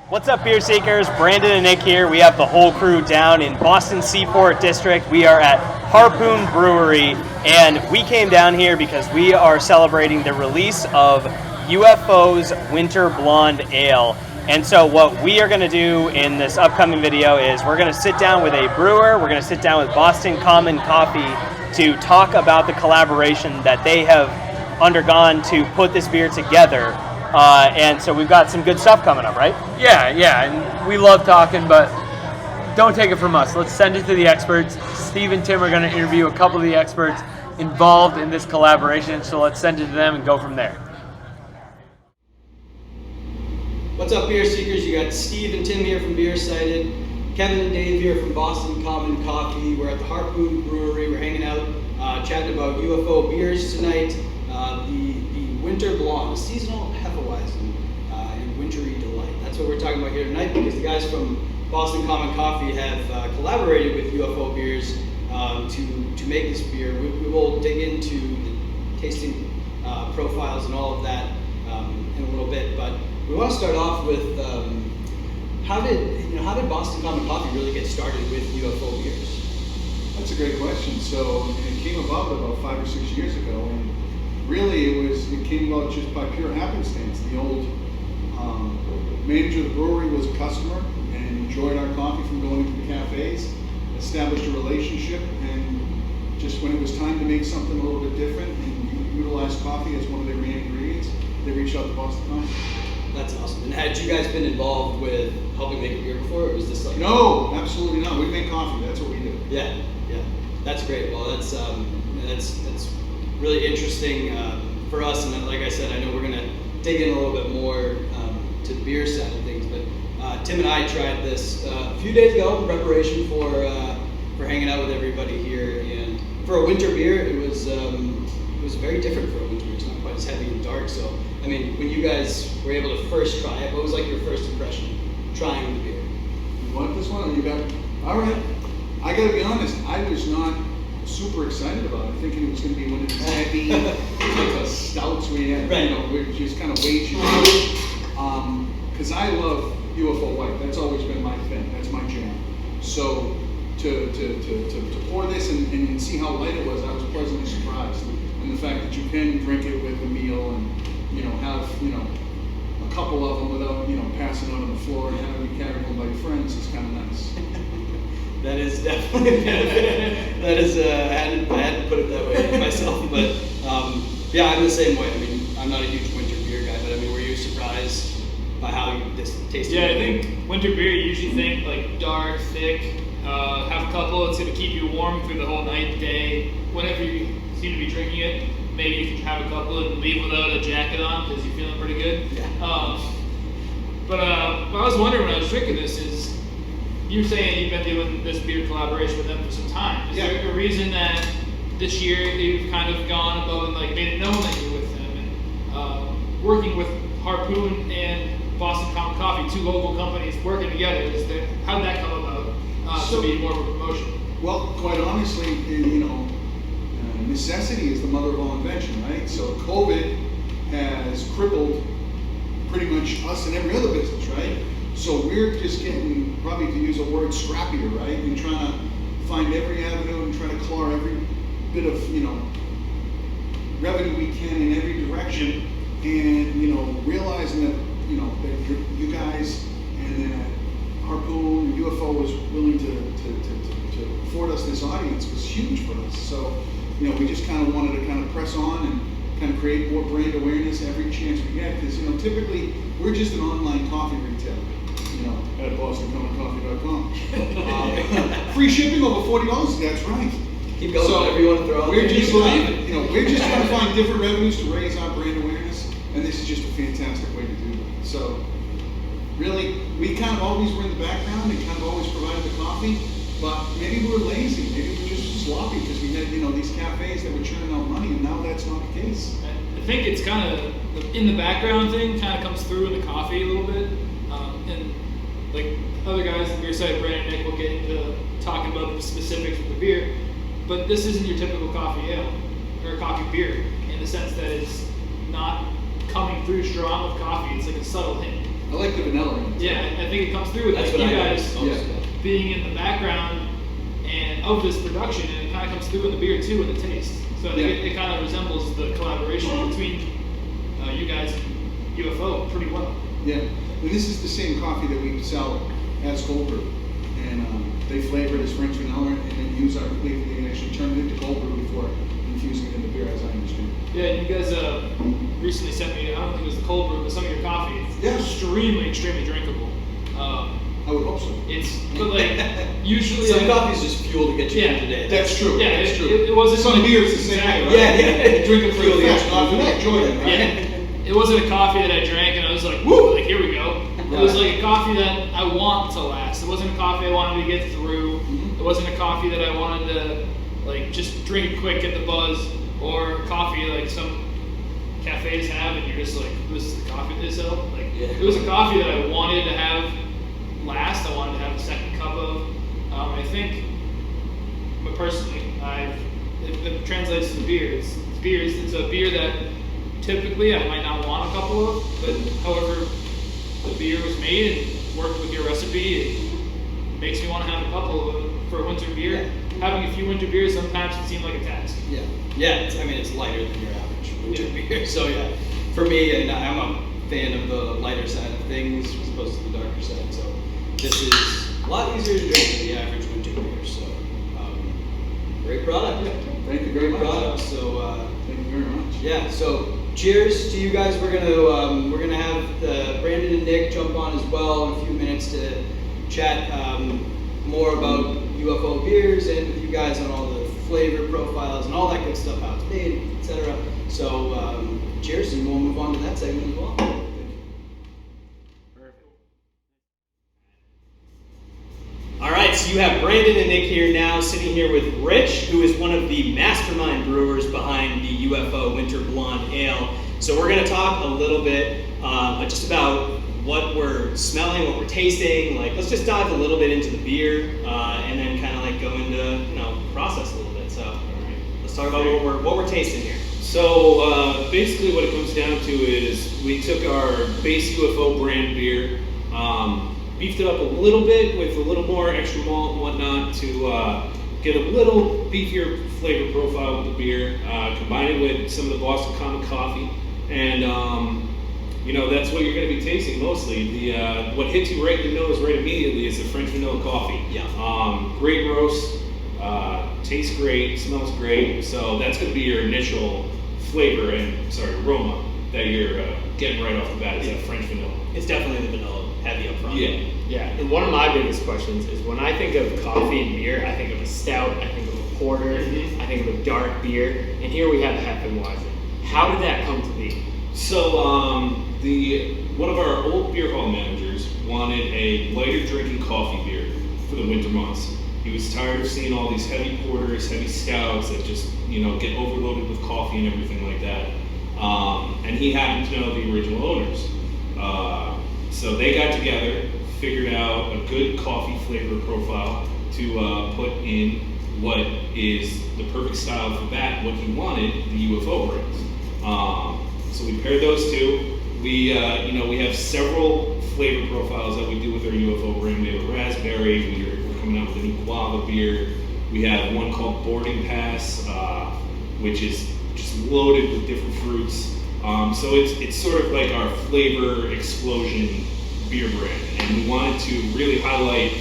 What's up, beer seekers? Brandon and Nick here. We have the whole crew down in Boston Seaport District. We are at Harpoon Brewery, and we came down here because we are celebrating the release of UFO's Winter Blonde Ale. And so what we are going to do in this upcoming video is we're going to sit down with a brewer, we're going to sit down with Boston Common Coffee to talk about the collaboration that they have undergone to put this beer together. And so we've got some good stuff coming up, right? Yeah, and we love talking, but don't take it from us. Let's send it to the experts. Steve and Tim are going to interview a couple of the experts involved in this collaboration, so let's send it to them and go from there. What's up, beer seekers? You got Steve and Tim here from BeerSighted, Kevin and Dave here from Boston Common Coffee. We're at the Harpoon Brewery. We're hanging out, chatting about UFO beers tonight. The Winter Blonde, seasonal Hefeweizen, and wintry delight. That's what we're talking about here tonight, because the guys from Boston Common Coffee have collaborated with UFO beers to make this beer. We will dig into the tasting profiles and all of that in a little bit, but we want to start off with how did Boston Common Coffee really get started with UFO beers? That's a great question. So it came about 5 or 6 years ago, and really it came about just by pure happenstance. The old manager of the brewery was a customer and enjoyed our coffee from going into the cafes, established a relationship, and just when it was time to make something a little bit different and utilize coffee as one of their main ingredients, they reached out to Boston Common. That's awesome. And had you guys been involved with helping make a beer before, or was this like... No, absolutely not. We make coffee. That's what we do. Yeah. That's great. Well, that's really interesting for us. And like I said, I know we're going to dig in a little bit more to the beer side of things. But Tim and I tried this a few days ago in preparation for hanging out with everybody here. And for a winter beer, it was very different for a winter beer. It's not quite as heavy and dark. So, I mean, when you guys were able to first try it, what was like your first impression trying the beer? You want this one? You got? All right. I got to be honest. I was not super excited about it, thinking it was going to be one of these heavy, like the stouts we had, right. Which is kind of way too much. Because I love UFO white. That's always been my thing. That's my jam. So to pour this and see how light it was, I was pleasantly surprised. And the fact that you can drink it with a meal and have a couple of them without passing out on the floor and having to carry home by your friends is kind of nice. That is definitely a benefit. That is, I hadn't put it that way myself, but yeah, I'm the same way. I mean, I'm not a huge winter beer guy, but I mean, were you surprised by how you tasted Yeah, it? I think winter beer, you usually think like dark, thick, have a couple, it's going to keep you warm through the whole night, day, whenever you seem to be drinking it. Maybe you can have a couple and leave without a jacket on because you're feeling pretty good. Yeah. But I was wondering when I was drinking this is, you're saying you've been doing this beer collaboration with them for some time. Is there a reason that this year you've kind of gone above and like made it known that you're with them and working with Harpoon and Boston Common Coffee, two local companies working together? How did that come about to be more of a promotion? Well, quite honestly, necessity is the mother of all invention, right? So COVID has crippled pretty much us and every other business, right? So we're just getting, probably to use a word, scrappier, right? And trying to find every avenue and trying to claw every bit of, revenue we can in every direction. And, realizing that, that you guys and Harpoon, UFO was willing to afford us this audience was huge for us. So, we just kind of wanted to kind of press on and kind of create more brand awareness every chance we get. Because, typically we're just an online coffee retailer. At BostonCommonCoffee.com. Free shipping over $40. That's right. Keep going. So whatever you want to throw out we're there. just, we're just trying to find different revenues to raise our brand awareness, and this is just a fantastic way to do that. So, really, we kind of always were in the background and kind of always provided the coffee, but maybe we were lazy, maybe we were just sloppy because we had these cafes that were churning out money, and now that's not the case. I think it's kind of in the background thing kind of comes through in the coffee a little bit, and like other guys on your side, Brandon and Nick, will get into talking about the specifics of the beer, but this isn't your typical coffee ale or coffee beer in the sense that it's not coming through strong with coffee. It's like a subtle hint. I like the vanilla in it. Yeah, I think it comes through with That's like what you I guys noticed. being in the background and of this production, and it kind of comes through in the beer too, in the taste. So I think it kind of resembles the collaboration between you guys and UFO pretty well. Yeah, and this is the same coffee that we sell as cold brew, and they flavor it as French vanilla, and then use our. They actually turn it into cold brew before infusing it into beer, as I understand. Yeah, and you guys recently sent me, I don't think it was the cold brew, but some of your coffee. It's Yeah. extremely drinkable. I would hope so. But like, usually... Some coffee's just fuel to get you Yeah. in today. That's true. Yeah, That's true. it wasn't Some like- beers the same way. Exactly. Right? Yeah. You drink it for Fuel the the fast extra coffee. I enjoy it, right? Yeah, it wasn't a coffee that I drank and I was like, woo, like here we go. It was like a coffee that I want to last. It wasn't a coffee I wanted to get through. It wasn't a coffee that I wanted to like just drink quick, get the buzz, or coffee like some cafes have and you're just like, this is the coffee they sell. Like it was a coffee that I wanted to have last. I wanted to have a second cup of. I think, but personally, it translates to the beer. It's a beer that typically I might not want a couple of, but however the beer was made and worked with your recipe, it makes me want to have a couple of, for a winter beer. Having a few winter beers sometimes can seem like a task. Yeah, I mean, it's lighter than your average winter beer. So yeah, for me, and I'm a fan of the lighter side of things as opposed to the darker side. So this is a lot easier to drink than the average winter beer. So great product. Thank you very much. Product. So Thank you very much. yeah. So cheers to you guys. We're gonna have Brandon and Nick jump on as well in a few minutes to chat more about UFO beers and with you guys on all the flavor profiles and all that good stuff, how it's made, etc. So cheers, and we'll move on to that segment as well. All right, so you have Brandon and Nick here now, sitting here with Rich, who is one of the mastermind brewers behind the UFO Winter Blonde Ale. So we're going to talk a little bit just about what we're smelling, what we're tasting. Like, let's just dive a little bit into the beer, and then kind of like go into process a little bit. So let's talk about what we're tasting here. So basically what it comes down to is we took our base UFO brand beer, beefed it up a little bit with a little more extra malt and whatnot to get a little beefier flavor profile with the beer, combine it with some of the Boston Common Coffee, and that's what you're going to be tasting mostly. The what hits you right in the nose right immediately is the French vanilla coffee. Yeah. Great roast, tastes great, smells great. So that's going to be your initial flavor and aroma that you're getting right off the bat is that French vanilla. It's definitely the vanilla heavy up front. Yeah. Yeah, and one of my biggest questions is when I think of coffee and beer, I think of a stout, I think of a porter, I think of a dark beer, and here we have Hefeweizen. How did that come to be? So one of our old beer hall managers wanted a lighter drinking coffee beer for the winter months. He was tired of seeing all these heavy porters, heavy stouts that just get overloaded with coffee and everything like that. And he happened to know the original owners. So they got together, figured out a good coffee flavor profile to put in what is the perfect style for that, what he wanted, the UFO brands. So we paired those two. We have several flavor profiles that we do with our UFO brand. We have a raspberry, we're coming out with a new guava beer. We have one called Boarding Pass, which is just loaded with different fruits. So it's sort of like our flavor explosion beer brand, and we wanted to really highlight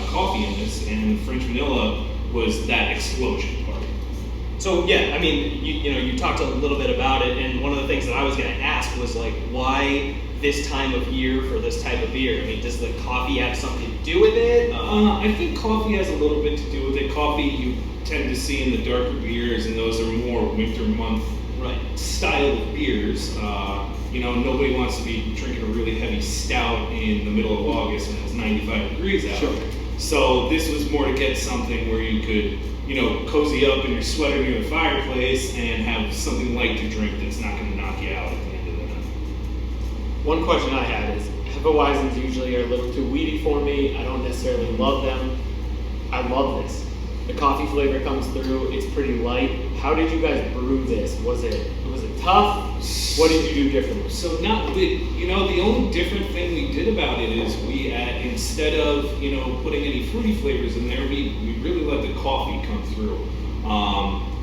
coffee in this, and French vanilla was that explosion part. So yeah, I mean, you talked a little bit about it, and one of the things that I was going to ask was like, why this time of year for this type of beer? I mean, does the coffee have something to do with it? I think coffee has a little bit to do with it. Coffee you tend to see in the darker beers, and those are more winter month style of beers. Nobody wants to be drinking a really heavy stout in the middle of August when it's 95 degrees out. Sure. So this was more to get something where you could, cozy up in your sweater near the fireplace and have something light to drink that's not going to knock you out at the end of the night. One question I had is, Hefeweizens usually are a little too weedy for me. I don't necessarily love them. I love this. The coffee flavor comes through. It's pretty light. How did you guys brew this? Was it tough? What did you do differently? So the only different thing we did about it is we instead of putting any fruity flavors in there, we really let the coffee come through.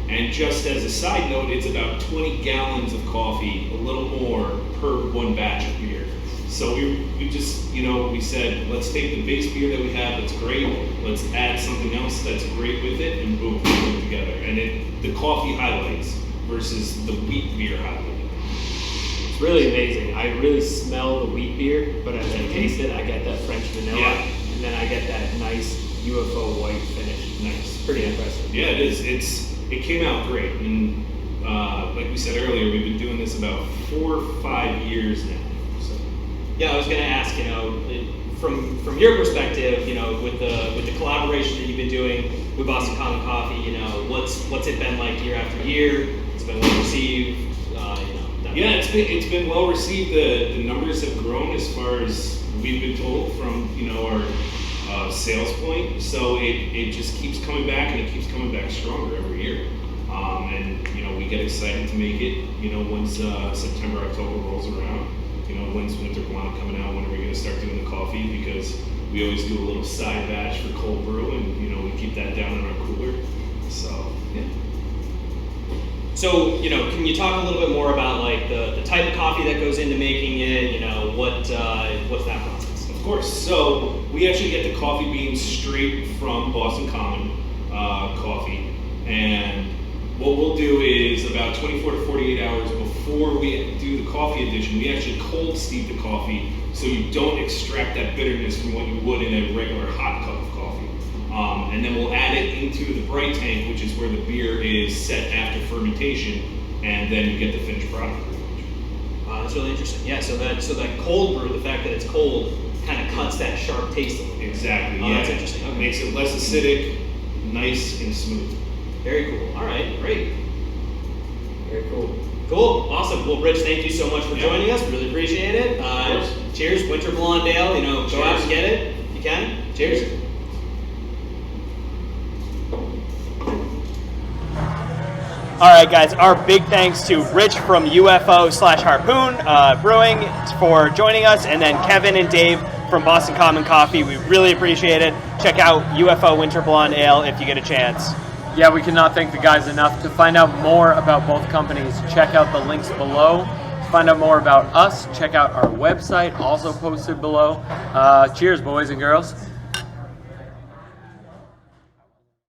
And just as a side note, it's about 20 gallons of coffee, a little more per one batch of beer. So we just we said, let's take the base beer that we have that's great, let's add something else that's great with it, and boom, we put it together. And the coffee highlights versus the wheat beer highlight. It's really amazing. I really smell the wheat beer, but as I taste it, I get that French vanilla, and then I get that nice UFO white finish. Nice, pretty impressive. Yeah, it is. It came out great, and like we said earlier, we've been doing this about 4 or 5 years now. So. Yeah, I was going to ask, from your perspective, with the collaboration that you've been doing with Boston Common Coffee, what's it been like year after year? It's been well received. Yeah, it's been well received. The numbers have grown as far as we've been told from our sales point. So it just keeps coming back, and it keeps coming back stronger every year. And we get excited to make it. Once September, October rolls around. When's Winter Blonde coming out? When are we going to start doing the coffee? Because we always do a little side batch for cold brew, and we keep that down in our cooler. So yeah. So, can you talk a little bit more about like the type of coffee that goes into making it? What's that process? Of course. So we actually get the coffee beans straight from Boston Common Coffee, and what we'll do is about 24 to 48 hours before we do the coffee addition, we actually cold steep the coffee so you don't extract that bitterness from what you would in a regular hot cup of coffee. And then we'll add it into the bright tank, which is where the beer is set after fermentation, and then you get the finished product. That's really interesting. Yeah, so that cold brew, the fact that it's cold, kind of cuts that sharp taste a little bit. Exactly. Yeah, that's interesting. Okay. Makes it less acidic, nice and smooth. Very cool. All right, great. Very cool. Cool, awesome. Well, Rich, thank you so much for joining us. Really appreciate it. Cheers, Winter Blonde Ale. Go out and get it if you can. Cheers. All right, guys, our big thanks to Rich from UFO/Harpoon Brewing for joining us, and then Kevin and Dave from Boston Common Coffee. We really appreciate it. Check out UFO Winter Blonde Ale if you get a chance. Yeah, we cannot thank the guys enough. To find out more about both companies, check out the links below. To find out more about us, check out our website, also posted below. Cheers, boys and girls.